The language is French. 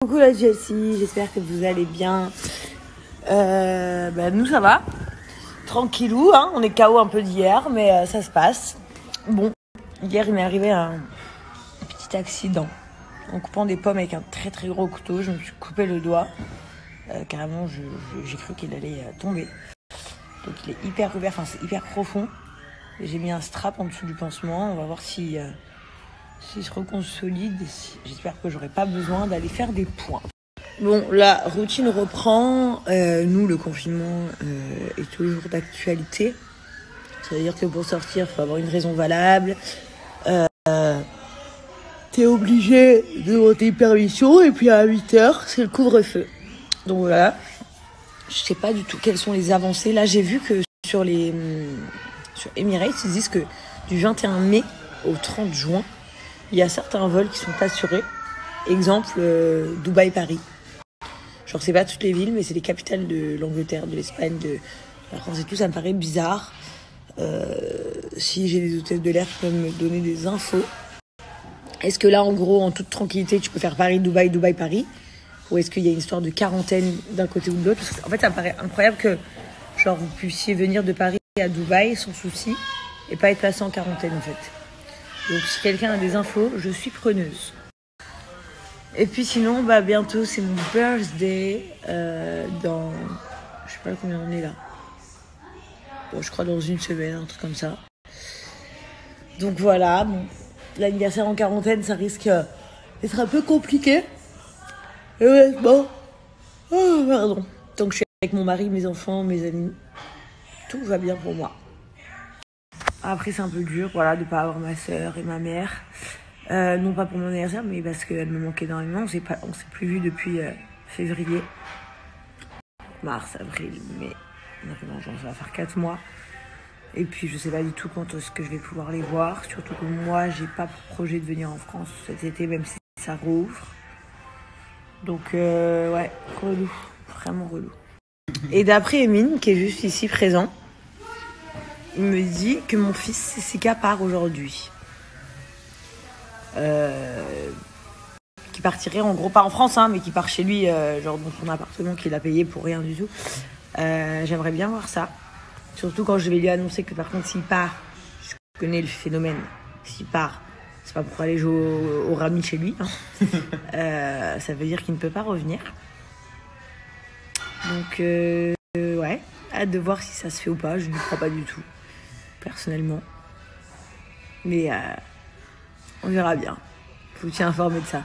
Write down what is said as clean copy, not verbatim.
Coucou la Jessie, j'espère que vous allez bien. Nous ça va, tranquillou, hein, on est KO un peu d'hier, mais ça se passe. Bon, hier il m'est arrivé un petit accident. En coupant des pommes avec un très très gros couteau, je me suis coupé le doigt. Carrément, j'ai cru qu'il allait tomber. Donc il est hyper ouvert, enfin c'est hyper profond. J'ai mis un strap en dessous du pansement, on va voir s'il se reconsolide. J'espère que j'aurai pas besoin d'aller faire des points. Bon, la routine reprend. Nous, le confinement est toujours d'actualité. Ça veut dire que pour sortir, il faut avoir une raison valable. T'es obligé de demander une permission et puis à 8h, c'est le couvre-feu. Donc voilà. Je sais pas du tout quelles sont les avancées. Là, j'ai vu que sur Emirates, ils disent que du 21 mai au 30 juin, il y a certains vols qui sont assurés. Exemple, Dubaï-Paris. Genre, c'est pas toutes les villes, mais c'est les capitales de l'Angleterre, de l'Espagne, de la France et tout. Ça me paraît bizarre. Si j'ai des hôtesses de l'air qui peuvent me donner des infos. Est-ce que là, en gros, en toute tranquillité, tu peux faire Paris-Dubaï, Dubaï-Paris? Ou est-ce qu'il y a une histoire de quarantaine d'un côté ou de l'autre? En fait, ça me paraît incroyable que genre, vous puissiez venir de Paris à Dubaï sans souci et pas être placé en quarantaine, en fait. Donc, si quelqu'un a des infos, je suis preneuse. Et puis sinon, bientôt, c'est mon birthday dans... Je sais pas combien on est là. Bon, je crois dans une semaine, un truc comme ça. Donc voilà, bon, l'anniversaire en quarantaine, ça risque d'être un peu compliqué. Et honnêtement, pardon. Tant que je suis avec mon mari, mes enfants, mes amis, tout va bien pour moi. Après, c'est un peu dur, voilà, de pas avoir ma soeur et ma mère. Non pas pour mon anniversaire, mais parce qu'elle me manquait énormément. On s'est plus vu depuis février, mars, avril, mai. Ça va faire 4 mois. Et puis je sais pas du tout quand est-ce que je vais pouvoir les voir. Surtout que moi, j'ai pas pour projet de venir en France cet été, même si ça rouvre. Donc ouais, relou, vraiment relou. Et d'après Emine, qui est juste ici présent, il me dit que mon fils Sika part aujourd'hui. Qui partirait en gros pas en France, hein, mais qui part chez lui, genre dans son appartement qu'il a payé pour rien du tout. J'aimerais bien voir ça, surtout quand je vais lui annoncer que par contre s'il part, je connais le phénomène, s'il part, c'est pas pour aller jouer au rami chez lui, hein. Ça veut dire qu'il ne peut pas revenir. Donc ouais, hâte de voir si ça se fait ou pas. Je ne crois pas du tout, personnellement, mais on verra bien. Je vous tiens informé de ça.